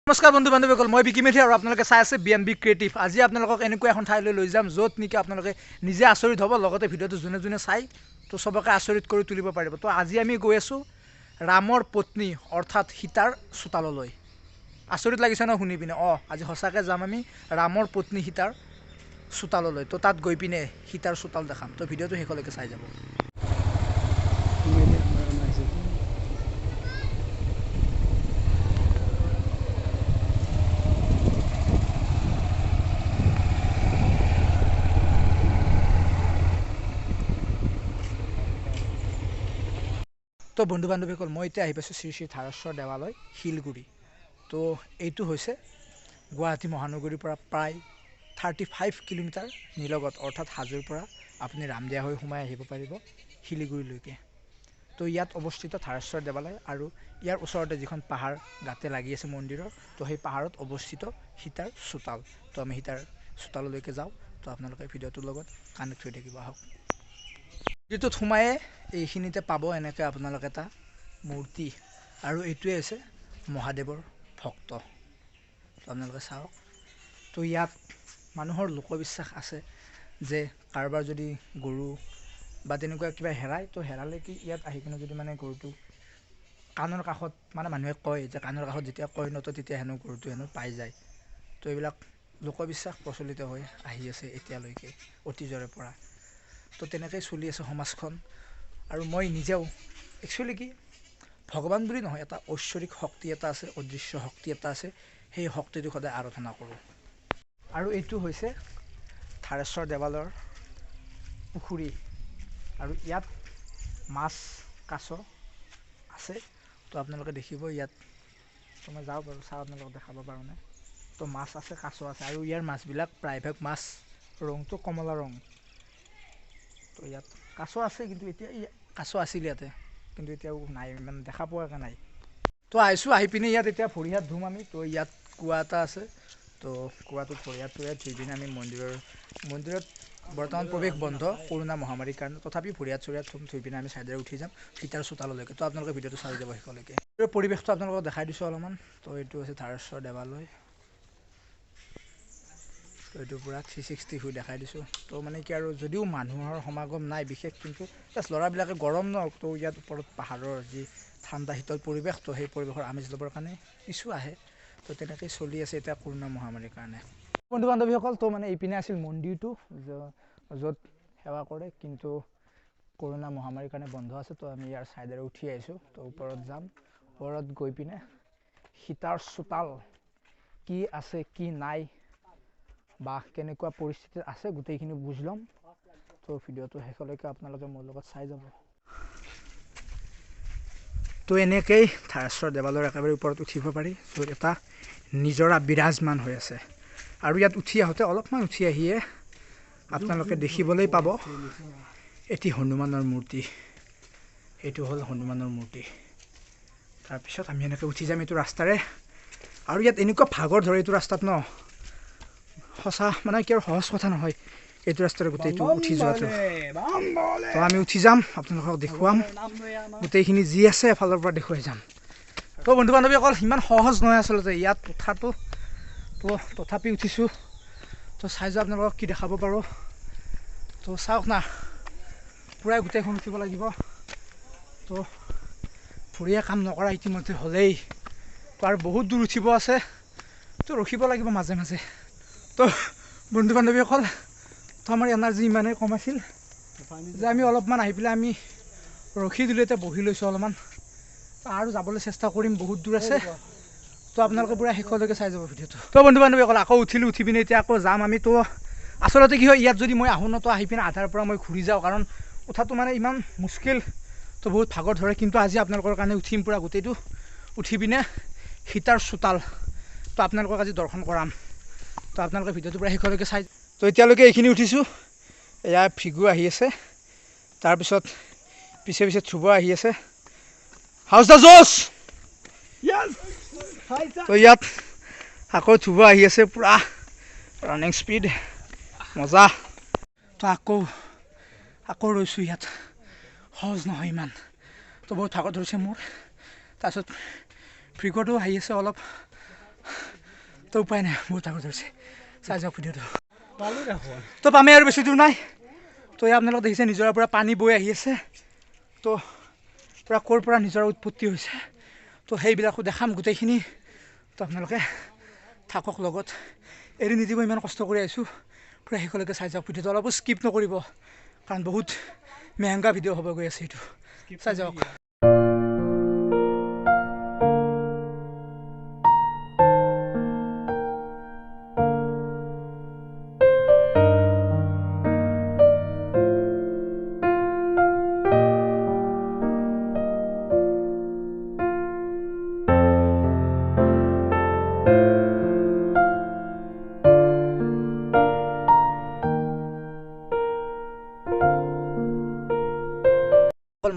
নমস্কাৰ বন্ধু বান্ধৱীসকল মই বিকিমেথি আৰু আপোনালোকে চাই আছে বিএনবি ক্ৰিয়েটিভ আজি আপোনালোকক এনেকুৱা এখন ঠাইলৈ লৈ যাম য'ত নেকি আপোনালোকে নিজে আচৰিত হ'ব লগতে ভিডিঅ'টো যোনে যোনে চাই তো সবকে আচৰিত কৰি তুলিব পাৰিব তো আজি আমি গৈ আছো ৰামৰ পত্নী অৰ্থাৎ সীতাৰ চোতাললৈ আচৰিত লাগিছে ন শুনি পিনে আজি সঁচাকৈ যাম আমি ৰামৰ পত্নী সীতাৰ চোতাললৈ তো তাত গৈ পিনে সীতাৰ চোতাল দেখাম তো ভিডিঅ'টো শেষলৈকে চাই যাব তো বন্ধু বান্ধৱীসকল মই এতিয়া আহি পাইছোঁ শ্ৰী শ্ৰী থাৰেশ্বৰ দেৱালয় শিলগুৰি তো এইটো হৈছে গুৱাহাটী মহানগৰীৰ পৰা প্ৰায় 35 কিলোমিটাৰ নিলগত অৰ্থাৎ হাজোৰ পৰা আপুনি ৰামদিয়া হৈ সোমাই আহিব পাৰিব শিলিগুৰিলৈকে তো ইয়াত অৱস্থিত থাৰেশ্বৰ দেৱালয় আৰু ইয়াৰ ওচৰতে যিখন পাহাৰ গাতে লাগি আছে মন্দিৰৰ তো সেই পাহাৰত অৱস্থিত সীতাৰ চোতাল তো আমি সীতাৰ চোতাললৈকে যাওঁ তো আপোনালোকে ভিডিঅ'টোৰ লগত কানেক্ট হৈ থাকিব আহক যিটোত সোমায়ে এইখিনিতে পাব এনেকৈ আপোনালোকে এটা মূৰ্তি আৰু এইটোৱে আছে মহাদেৱৰ ভক্ত তো আপোনালোকে চাওক তো ইয়াত মানুহৰ লোকবিশ্বাস আছে যে কাৰোবাৰ যদি গৰু বা তেনেকুৱা কিবা হেৰায় তো হেৰালে কি ইয়াত আহি কিনে যদি মানে গৰুটো কাণৰ কাষত মানে মানুহে কয় যে কাণৰ কাষত যেতিয়া কয় ন তো তেতিয়া হেনো গৰুটো হেনো পাই যায় তো এইবিলাক লোকবিশ্বাস প্ৰচলিত হৈ আহি আছে এতিয়ালৈকে অতীজৰে পৰা তো তেনেকৈ চলি আছে সমাজখন আৰু মই নিজেও একচুৱেলি কি ভগৱান বুলি নহয় এটা ঐশ্বৰিক শক্তি এটা আছে অদৃশ্য শক্তি এটা আছে সেই শক্তিটো সদায় আৰাধনা কৰোঁ আৰু এইটো হৈছে থাৰেশ্বৰ দেৱালয়ৰ পুখুৰী আৰু ইয়াত মাছ কাছ আছে তো আপোনালোকে দেখিব ইয়াত তো মই যাওঁ বাৰু চাওঁ আপোনালোকক দেখাব পাৰোঁ নে তো মাছ আছে কাছ আছে আৰু ইয়াৰ মাছবিলাক প্ৰায়ভাগ মাছ ৰংটো কমলা ৰং তো ইয়াত কাছ আছে কিন্তু এতিয়া কাছ আছিল ইয়াতে কিন্তু এতিয়াও নাই মানে দেখা পোৱাকৈ নাই তো আহিছোঁ আহি পিনে ইয়াত এতিয়া ভৰি হাত ধুম আমি তো ইয়াত কুঁৱা এটা আছে তো কুঁৱাটোত ভৰি হাত ধুই পিনে আমি মন্দিৰত বৰ্তমান প্ৰৱেশ বন্ধ কৰোণা মহামাৰীৰ কাৰণে তথাপি ভৰি হাত ধুই পিনে আমি ছাইডেৰে উঠি যাম সীতাৰ চোতাললৈকে তো আপোনালোকে ভিডিঅ'টো চাই যাব শেষলৈকে পৰিৱেশটো আপোনালোকক দেখাই দিছোঁ অলপমান তো এইটো হৈছে থাৰেশ্বৰ দেৱালয় তো এইটো পূৰা 360 হৈ দেখাই দিছোঁ তো মানে কি আৰু যদিও মানুহৰ সমাগম নাই বিশেষ কিন্তু জাষ্ট ল'ৰাবিলাকে গৰম ন তো ইয়াত ওপৰত পাহাৰৰ যি ঠাণ্ডা শীতল পৰিৱেশ তো সেই পৰিৱেশৰ আমেজ ল'বৰ কাৰণে কিছু আহে তো তেনেকৈ চলি আছে এতিয়া কৰোণা মহামাৰীৰ কাৰণে বন্ধু বান্ধৱীসকল তো মানে এইপিনে আছিল মন্দিৰটো য'ত সেৱা কৰে কিন্তু কৰোণা মহামাৰীৰ কাৰণে বন্ধ আছে তো আমি ইয়াৰ ছাইডেৰে উঠি আহিছোঁ তো ওপৰত যাম ওপৰত গৈ পিনে সীতাৰ চোতাল কি আছে কি নাই বা কেনেকুৱা পৰিস্থিতিত আছে গোটেইখিনি বুজ ল'ম তো ভিডিঅ'টো শেষলৈকে আপোনালোকে মোৰ লগত চাই যাব তো এনেকেই থাৰেশ্বৰ দেৱালয়ৰ একেবাৰে ওপৰত উঠিব পাৰি তো এটা নিজৰা বিৰাজমান হৈ আছে আৰু ইয়াত উঠি আহোঁতে অলপমান উঠি আহিয়ে আপোনালোকে দেখিবলৈ পাব এটি হনুমানৰ মূৰ্তি এইটো হ'ল হনুমানৰ মূৰ্তি তাৰপিছত আমি এনেকৈ উঠি যাম এইটো ৰাস্তাৰে আৰু ইয়াত এনেকুৱা ভাগৰ ধৰে এইটো ৰাস্তাত ন সঁচা মানে কি আৰু সহজ কথা নহয় এইটো ৰাস্তাৰে গোটেইটো উঠি যোৱাটো তো আমি উঠি যাম আপোনালোকক দেখুৱাম গোটেইখিনি যি আছে এফালৰ পৰা দেখুৱাই যাম তো বন্ধু বান্ধৱীসকল ইমান সহজ নহয় আচলতে ইয়াত উঠাটো তো তথাপি উঠিছোঁ তো চাই যাওঁ আপোনালোকক কি দেখাব পাৰোঁ তো চাওক না পূৰাই গোটেইখন উঠিব লাগিব তো ভৰিয়ে কাম নকৰা ইতিমধ্যে হ'লেই তো আৰু বহুত দূৰ উঠিব আছে তো ৰখিব লাগিব মাজে মাজে তো বন্ধু বান্ধৱীসকল তো আমাৰ এনাৰ্জি ইমানেই কম আছিল যে আমি অলপমান আহি পেলাই আমি ৰখি দিলোঁ এতিয়া বহি লৈছোঁ অলপমান আৰু যাবলৈ চেষ্টা কৰিম বহুত দূৰ আছে তো আপোনালোকে পূৰা শেষলৈকে চাই যাব ভিডিঅ'টো তো বন্ধু বান্ধৱীসকল আকৌ উঠি পিনে এতিয়া আকৌ যাম আমি তো আচলতে কি হয় ইয়াত যদি মই আহোঁ ন তো আহি পিনে আধাৰ পৰা মই ঘূৰি যাওঁ কাৰণ উঠাটো মানে ইমান মুস্কিল তো বহুত ভাগৰ ধৰে কিন্তু আজি আপোনালোকৰ কাৰণে উঠিম পূৰা গোটেইটো উঠি পিনে সীতাৰ চোতাল তো আপোনালোকক আজি দৰ্শন কৰাম তো আপোনালোকে ভিডিঅ'টো পূৰা শেষলৈকে চাই তো এতিয়ালৈকে এইখিনি উঠিছোঁ এয়া ভৃগু আহি আছে তাৰপিছত পিছে ধ্ৰুবা আহি আছে হাউচ দা জোচ তো ইয়াত আকৌ ধ্ৰুবা আহি আছে পূৰা ৰানিং স্পীড মজা তো আকৌ ৰৈছোঁ ইয়াত সহজ নহয় ইমান তো বহুত ভাগৰ ধৰিছে মোৰ তাৰপিছত ভৃগুটো আহি আছে অলপ তো উপায় নাই বহুত আগত ধৰিছে চাই যাওক ভিডিঅ'টো তো পামেই আৰু বেছি দূৰ নাই তো এই আপোনালোকে দেখিছে নিজৰাৰ পৰা পানী বৈ আহি আছে তো পূৰা ক'ৰ পৰা নিজৰা উৎপত্তি হৈছে তো সেইবিলাকো দেখাম গোটেইখিনি তো আপোনালোকে থাকক লগত এৰি নিদিব ইমান কষ্ট কৰি আহিছোঁ পূৰা শেষলৈকে চাই যাওক ভিডিঅ'টো অলপো স্কিপ নকৰিব কাৰণ বহুত মেহেংগা ভিডিঅ' হ'ব গৈ আছে এইটো চাই যাওক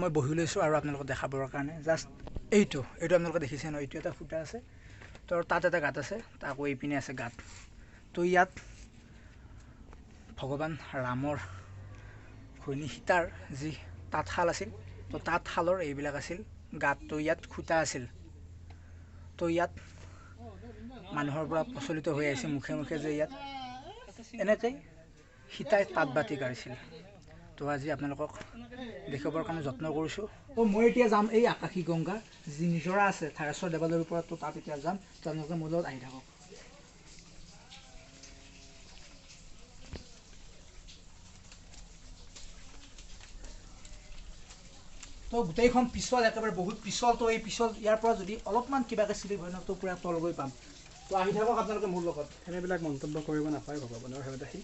মই বহি লৈছোঁ আৰু আপোনালোকক দেখাবৰ কাৰণে জাষ্ট এইটো আপোনালোকে দেখিছে ন এইটো এটা ফুটা আছে তো তাত এটা গাঁত আছে আকৌ এইপিনে আছে গাঁত তো ইয়াত ভগৱান ৰামৰ ঘৈণী সীতাৰ যি তাঁতশাল আছিল তো তাঁতশালৰ এইবিলাক আছিল গাঁত তো ইয়াত খুটা আছিল তো ইয়াত মানুহৰ পৰা প্ৰচলিত হৈ আহিছে মুখে মুখে যে ইয়াত এনেকৈ সীতাই তাঁত বাতি কাঢ়িছিল তো আজি আপোনালোকক দেখাবৰ কাৰণে যত্ন কৰিছোঁ তো মই এতিয়া যাম এই আকাশী গংগা যি নিজৰা আছে থাৰেশ্বৰ দেৱালয়ৰ ওপৰত তো তাত এতিয়া যাম তো আপোনালোকে মোৰ লগত আহি থাকক তো গোটেইখন পিছল একেবাৰে বহুত পিছল তো এই পিছল ইয়াৰ পৰা যদি অলপমান কিবাকৈ শ্লিপ হয় ন তো পূৰা তল গৈ পাম তো আহি থাকক আপোনালোকে মোৰ লগত এনেবিলাক মন্তব্য কৰিব নাপায় ভগৱানৰ হেৰিত আহি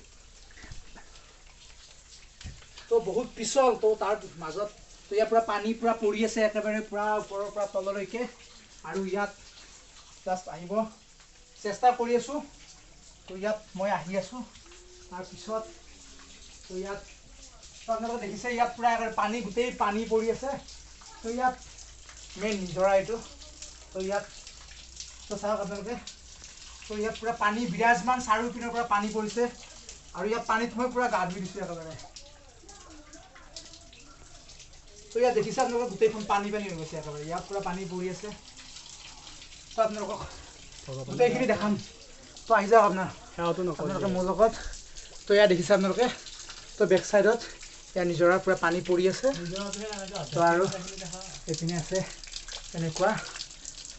তো বহুত পিছল তো তাৰ মাজত তো ইয়াৰ পৰা পানী পূৰা পৰি আছে একেবাৰে পূৰা ওপৰৰ পৰা তললৈকে আৰু ইয়াত জাষ্ট আহিব চেষ্টা কৰি আছোঁ তো ইয়াত মই আহি আছোঁ তাৰপিছত তো ইয়াত আপোনালোকে দেখিছে ইয়াত পূৰা একেবাৰে পানী গোটেই পানী পৰি আছে তো ইয়াত মেইন নিজৰা এইটো তো ইয়াত তো চাওক আপোনালোকে তো ইয়াত পূৰা পানী বিৰাজমান চাৰিওপিনৰ পৰা পানী পৰিছে আৰু ইয়াত পানীত মই পূৰা গা ধুই দিছোঁ একেবাৰে তো ইয়াত দেখিছে আপোনালোকে গোটেইখন পানী হৈ গৈছে একেবাৰে ইয়াত পূৰা পানী পৰি আছে তো আপোনালোকক গোটেইখিনি দেখাম তো আহি যাওক আপোনালোকে মোৰ লগত তো ইয়াত দেখিছে আপোনালোকে তো বেক চাইডত ইয়াৰ নিজৰাৰ পূৰা পানী পৰি আছে তো আৰু এইপিনে আছে এনেকুৱা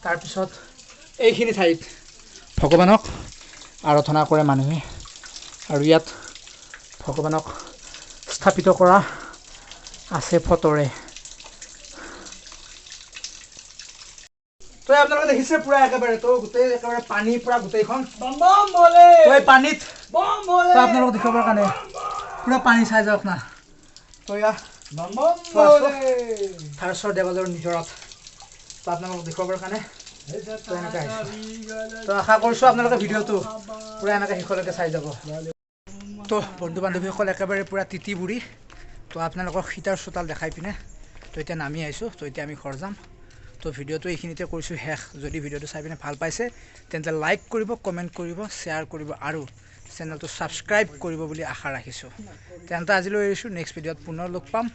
তাৰপিছত এইখিনি ঠাইত ভগৱানক আৰাধনা কৰে মানুহে আৰু ইয়াত ভগৱানক স্থাপিত কৰা আছে ফটোৰে তো আপোনালোকে দেখিছে পূৰা একেবাৰে তো গোটেই একেবাৰে পানী পূৰা গোটেইখন তো এই পানীত তো আপোনালোকক দেখাবৰ কাৰণে পূৰা পানী চাই যাওক না তো ইয়াত থাৰেশ্বৰ দেৱালয়ৰ নিজৰাত তো আপোনালোকক দেখুৱাবৰ কাৰণে তো এনেকৈ আহিছোঁ তো আশা কৰিছোঁ আপোনালোকে ভিডিঅ'টো পূৰা এনেকৈ শেষলৈকে চাই যাব তো বন্ধু বান্ধৱীসকল একেবাৰে পূৰা তিতি বুঢ়ী তো আপোনালোকক সীতাৰ চোতাল দেখাই পিনে তো এতিয়া নামি আহিছোঁ তো এতিয়া আমি ঘৰ যাম তো ভিডিঅ'টো এইখিনিতে কৰিছোঁ শেষ যদি ভিডিঅ'টো চাই পিনে ভাল পাইছে তেন্তে লাইক কৰিব কমেণ্ট কৰিব শ্বেয়াৰ কৰিব আৰু চেনেলটো ছাবস্ক্ৰাইব কৰিব বুলি আশা ৰাখিছোঁ তেন্তে আজিলৈ এৰিছোঁ নেক্সট ভিডিঅ'ত পুনৰ লগ পাম